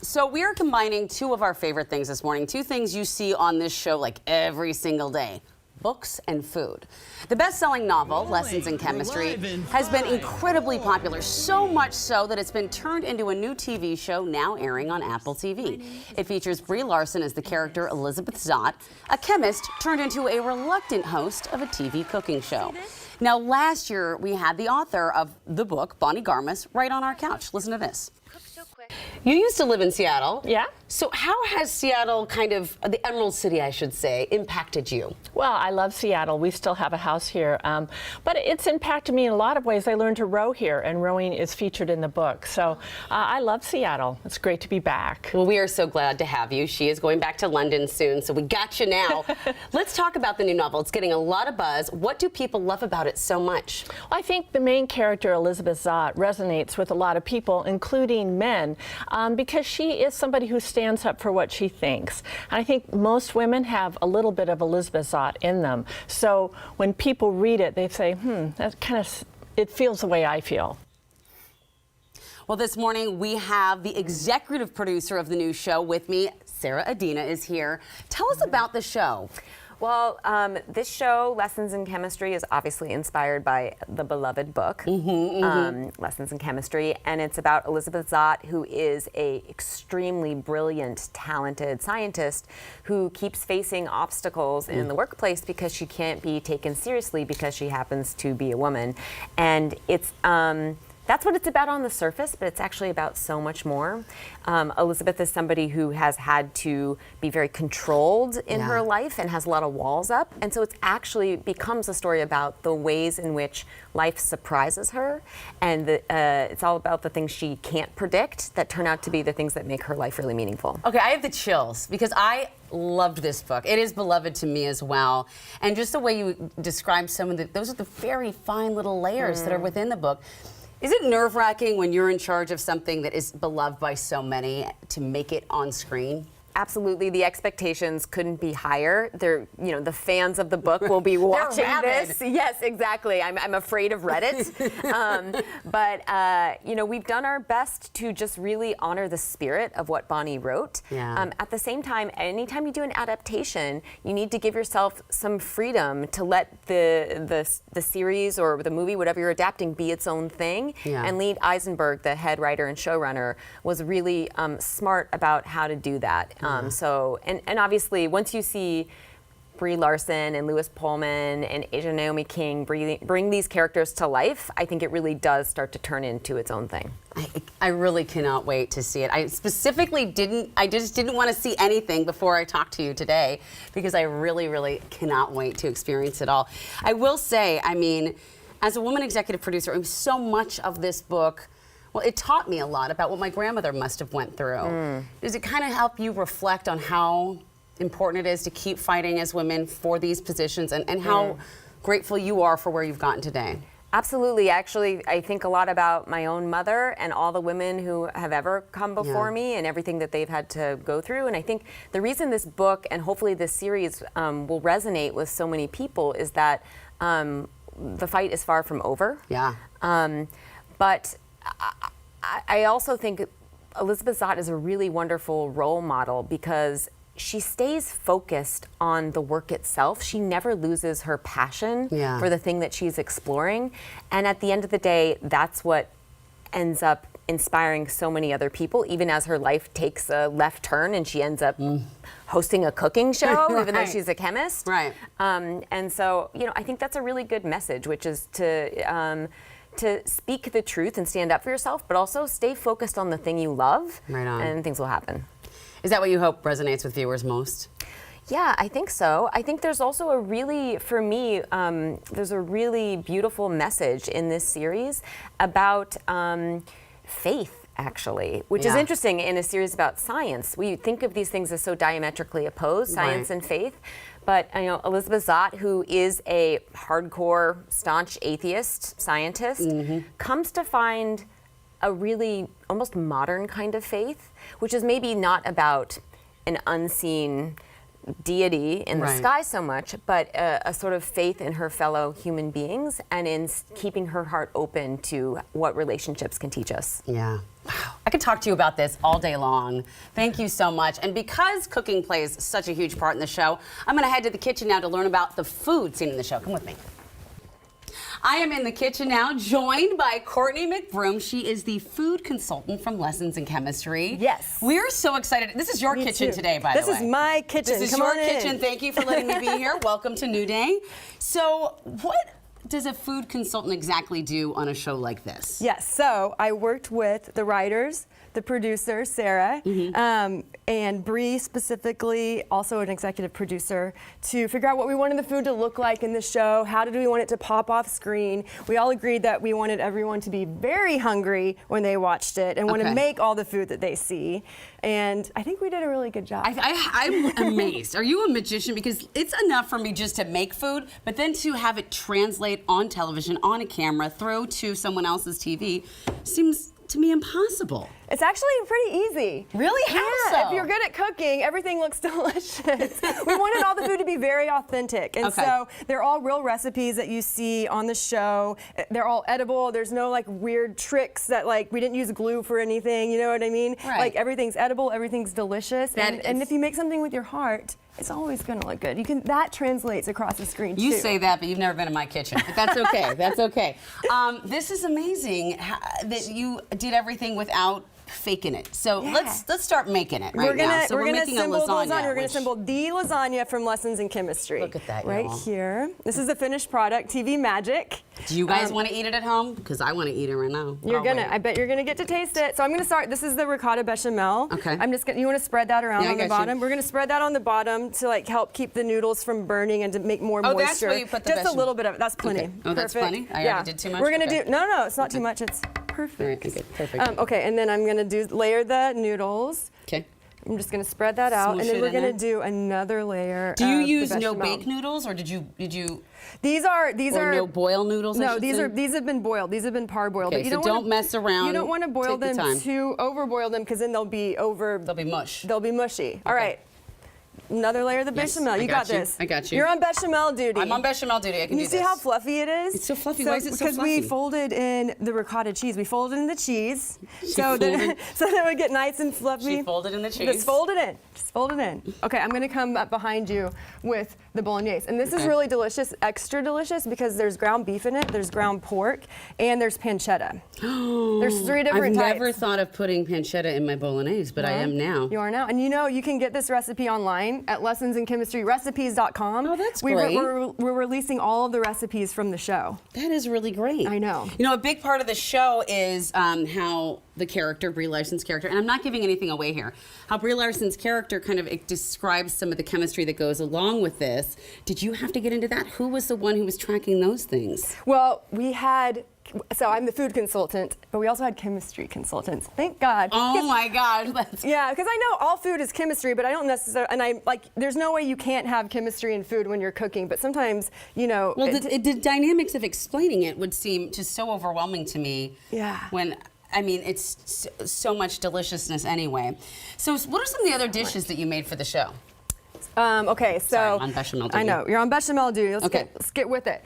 So we are combining two of our favorite things this morning, two things you see on this show like every single day. Books and food. The best-selling novel, Lessons in Chemistry, has been incredibly popular, so much so that it's been turned into a new TV show now airing on Apple TV. It features Brie Larson as the character Elizabeth Zott, a chemist turned into a reluctant host of a TV cooking show. Now, last year, we had the author of the book, Bonnie Garmus, right on our couch. Listen to this. You used to live in Seattle. Yeah. So how has Seattle, kind of, the Emerald City, I should say, impacted you? Well, I love Seattle. We still have a house here. But it's impacted me in a lot of ways. I learned to row here, and rowing is featured in the book. So I love Seattle. It's great to be back. Well, we are so glad to have you. She is going back to London soon, so we got you now. Let's talk about the new novel. It's getting a lot of buzz. What do people love about it so much? Well, I think the main character, Elizabeth Zott, resonates with a lot of people, including men, because she is somebody who stands up for what she thinks. And I think most women have a little bit of Elizabeth Zott in them. So when people read it, they say, that kind of, it feels the way I feel. Well, this morning we have the executive producer of the new show with me. Sarah Adina is here. Tell us about the show. Well, this show, Lessons in Chemistry, is obviously inspired by the beloved book, Lessons in Chemistry, and it's about Elizabeth Zott, who is a extremely brilliant, talented scientist who keeps facing obstacles in the workplace because she can't be taken seriously because she happens to be a woman. And it's that's what it's about on the surface, but it's actually about so much more. Elizabeth is somebody who has had to be very controlled in her life and has a lot of walls up. And so it actually becomes a story about the ways in which life surprises her. And it's all about the things she can't predict that turn out to be the things that make her life really meaningful. Okay, I have the chills because I loved this book. It is beloved to me as well. And just the way you describe some of those are the very fine little layers that are within the book. Is it nerve-wracking when you're in charge of something that is beloved by so many to make it on screen? Absolutely, the expectations couldn't be higher. They're, the fans of the book will be watching this. Yes, exactly. I'm afraid of Reddit. But we've done our best to just really honor the spirit of what Bonnie wrote. Yeah. At the same time, anytime you do an adaptation, you need to give yourself some freedom to let the series or the movie, whatever you're adapting, be its own thing. Yeah. And Lee Eisenberg, the head writer and showrunner, was really smart about how to do that. And obviously, once you see Brie Larson and Louis Pullman and Asia Naomi King bring these characters to life, I think it really does start to turn into its own thing. I really cannot wait to see it. I specifically just didn't want to see anything before I talked to you today because I really, really cannot wait to experience it all. I will say, I mean, as a woman executive producer, so much of this book, well, it taught me a lot about what my grandmother must have went through. Does it kind of help you reflect on how important it is to keep fighting as women for these positions and how grateful you are for where you've gotten today? Absolutely. Actually, I think a lot about my own mother and all the women who have ever come before me and everything that they've had to go through. And I think the reason this book and hopefully this series will resonate with so many people is that the fight is far from over. Yeah. But I also think Elizabeth Zott is a really wonderful role model because she stays focused on the work itself. She never loses her passion for the thing that she's exploring. And at the end of the day, that's what ends up inspiring so many other people, even as her life takes a left turn and she ends up hosting a cooking show, even though she's a chemist. Right. And so, I think that's a really good message, which is to speak the truth and stand up for yourself, but also stay focused on the thing you love, and things will happen. Is that what you hope resonates with viewers most? Yeah, I think so. I think there's also a really, for me, there's a really beautiful message in this series about faith, actually, which is interesting in a series about science. We think of these things as so diametrically opposed, science and faith. But Elizabeth Zott, who is a hardcore, staunch atheist scientist, comes to find a really almost modern kind of faith, which is maybe not about an unseen deity in the sky so much, but a sort of faith in her fellow human beings and in keeping her heart open to what relationships can teach us. Yeah. Wow. I could talk to you about this all day long. Thank you so much. And because cooking plays such a huge part in the show, I'm going to head to the kitchen now to learn about the food seen in the show. Come with me. I am in the kitchen now, joined by Courtney McBroom. She is the food consultant from Lessons in Chemistry. Yes. We're so excited. This is your kitchen today, by the way. This is my kitchen. This is Come your on in. kitchen. Thank you for letting me be here. Welcome to New Day. So, what does a food consultant exactly do on a show like this? Yes, so I worked with the writers, the producer, Sarah, and Bree specifically, also an executive producer, to figure out what we wanted the food to look like in the show, how did we want it to pop off screen. We all agreed that we wanted everyone to be very hungry when they watched it and want to make all the food that they see. And I think we did a really good job. I'm amazed. Are you a magician? Because it's enough for me just to make food, but then to have it translate on television, on a camera, throw to someone else's TV, seems to me impossible. It's actually pretty easy. Really? How Yeah, so? if you're good at cooking, everything looks delicious. We wanted all the food to be very authentic. And so they're all real recipes that you see on the show. They're all edible. There's no like weird tricks that like we didn't use glue for anything, you know what I mean? Right. Like everything's edible, everything's delicious. That And is- if you make something with your heart, it's always gonna look good. That translates across the screen too. You say that, but you've never been in my kitchen. But that's okay. That's okay. This is amazing that you did everything without faking it. So let's start making it right now. So we're making assemble a lasagna. We're gonna assemble the lasagna from Lessons in Chemistry. Look at that, right y'all. here. This is the finished product, TV magic. Do you guys want to eat it at home? Because I want to eat it right now. You're I'll gonna. wait. I bet you're gonna get to taste it. So I'm gonna start. This is the ricotta bechamel. Okay. I'm just gonna. You want to spread that around Yeah, I on the got you. bottom. We're gonna spread that on the bottom to like help keep the noodles from burning and to make more Oh, moisture. that's where you put the just a bechamel. little bit of it. That's plenty. Okay. Oh, that's Perfect. plenty? I already did too much? We're gonna Okay. do. No, it's not too much. It's perfect. All right, okay, perfect. Okay, and then I'm gonna layer the noodles. Okay. I'm just gonna spread that out, Smoosh and then it we're in gonna there. do another layer. Do you of the use no bechamel. bake noodles, or did you? These are no boil noodles? I No, should these say? are these have been boiled. These have been parboiled. Okay, but you so don't don't mess around. You don't want to boil Take the them time. too overboil them because then they'll be over. They'll be mush. They'll be mushy. All right. Another layer of the Yes, bechamel. I You got got you. this. I got you. You're on bechamel duty. I'm on bechamel duty. I can You do see this. how fluffy it is? It's so fluffy. Why is it so Because we fluffy? folded in the ricotta cheese. We folded in the cheese so folded- that it would get nice and fluffy. She folded in the cheese. Just fold it in. Just fold it in. Okay, I'm gonna come up behind you with the bolognese. And this is Okay. really delicious, extra delicious, because there's ground beef in it, there's ground pork, and there's pancetta. There's 3 different I've types. never thought of putting pancetta in my bolognese, but I am now. You are now. And you know, you can get this recipe online at lessonsinchemistryrecipes.com. Oh, that's We're great. releasing all of the recipes from the show. That is really great. I know. You know, a big part of the show is how the character, Brie Larson's character, and I'm not giving anything away here, how Brie Larson's character kind of describes some of the chemistry that goes along with this. Did you have to get into that? Who was the one who was tracking those things? Well, so I'm the food consultant, but we also had chemistry consultants. Thank God. Oh my gosh. Yeah, because I know all food is chemistry, but I don't necessarily, and I like, there's no way you can't have chemistry in food when you're cooking, but sometimes, you know. Well, the dynamics of explaining it would seem just so overwhelming to me. Yeah. When, I mean, it's so much deliciousness anyway. So what are some of the other dishes that you made for the show? Okay, so. Sorry, I'm on bechamel duty. I know, you're on bechamel duty. Okay. Let's get with it.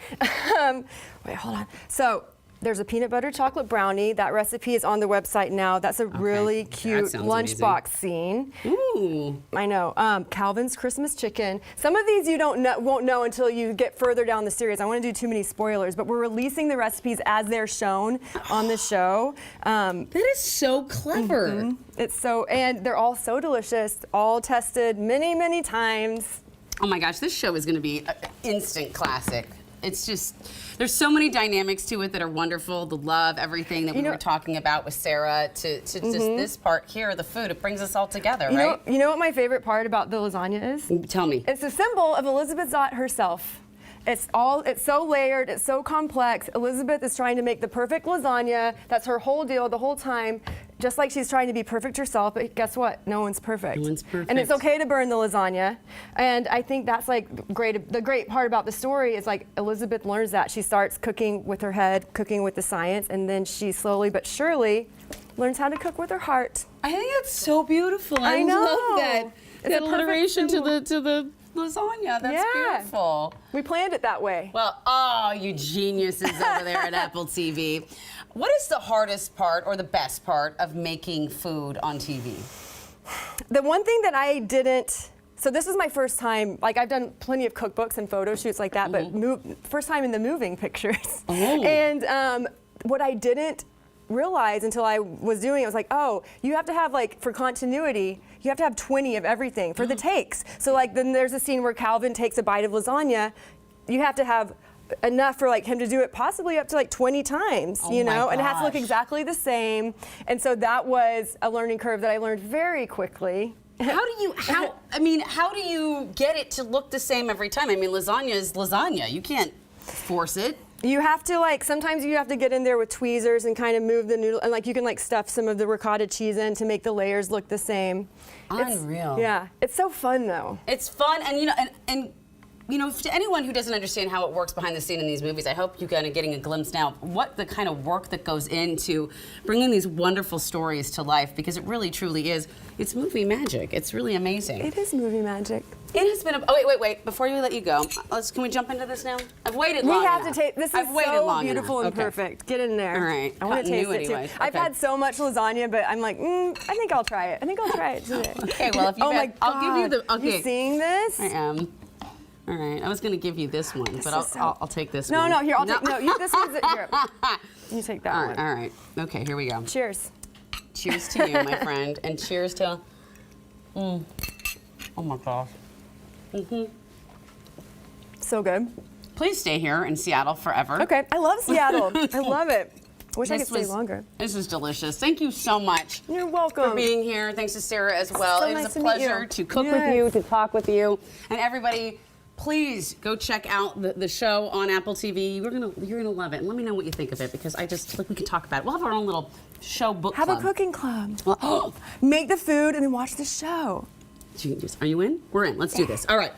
Wait, hold on. So, there's a peanut butter chocolate brownie. That recipe is on the website now. That's a really That cute sounds lunchbox scene. Ooh. I know. Calvin's Christmas chicken. Some of these you won't know until you get further down the series. I want to do too many spoilers, but we're releasing the recipes as they're shown on the show. That is so clever. And they're all so delicious, all tested many, many times. Oh my gosh, this show is going to be an instant classic. It's just, there's so many dynamics to it that are wonderful. The love, everything that we were talking about with Sarah, to just this part here, the food, it brings us all together, right? You know what my favorite part about the lasagna is? Tell me. It's a symbol of Elizabeth Zott herself. It's so layered, it's so complex. Elizabeth is trying to make the perfect lasagna. That's her whole deal the whole time. Just like she's trying to be perfect herself, but guess what? No one's perfect. No one's perfect. And it's okay to burn the lasagna. And I think that's like great. The great part about the story is like Elizabeth learns that. She starts cooking with her head, cooking with the science, and then she slowly but surely learns how to cook with her heart. I think it's so beautiful. I know. love that. It's That a perfect alliteration to symbol. the lasagna. That's Yeah. beautiful. We planned it that way. Well, oh, you geniuses over there at Apple TV. What is the hardest part or the best part of making food on TV? The one thing that I didn't, so this is my first time, like I've done plenty of cookbooks and photo shoots like that, but first time in the moving pictures. And what I didn't realize until I was doing it, I was like, oh, you have to have, like, for continuity, you have to have 20 of everything for the takes. So like then there's a scene where Calvin takes a bite of lasagna. You have to have enough for like him to do it possibly up to like 20 times, you know, and it has to look exactly the same. And so that was a learning curve that I learned very quickly. How do you get it to look the same every time? I mean, lasagna is lasagna. You can't force it. You have to, like, sometimes you have to get in there with tweezers and kind of move the noodle, and like you can like stuff some of the ricotta cheese in to make the layers look the same. Unreal. Yeah, it's so fun though. It's fun, and you know, to anyone who doesn't understand how it works behind the scene in these movies, I hope you're kind of getting a glimpse now of what the kind of work that goes into bringing these wonderful stories to life, because it really truly is. It's movie magic. It's really amazing. It is movie magic. It has been wait. Before you let you go, can we jump into this now? I've waited long We have enough. to take, this is so beautiful and Okay. perfect. Get in there. All right. I want to taste it too. Continuity-wise. I've Okay. had so much lasagna, but I'm like, I think I'll try it. I think I'll try it today. Okay, well, if you oh my bet, I'll give you the, God. okay. You seeing this? I am. All right, I was going to give you this one, but I'll take this one. No, here, I'll take, this one's it. Here. You take that one. All right. Okay, here we go. Cheers. Cheers to you, my friend, and cheers to, oh my gosh. So good. Please stay here in Seattle forever. Okay, I love Seattle. I love it. I wish I could stay was- longer. This was delicious. Thank you so much. You're welcome. For being here. Thanks to Sarah as well. So It nice was a to meet you. pleasure to cook Yes. with you, to talk with you. And everybody, please go check out the show on Apple TV. You're gonna love it. And let me know what you think of it, because we can talk about it. We'll have our own little show book Have club. a cooking club. Well, Make the food and then watch the show. are you in? We're in. Let's do this. All right.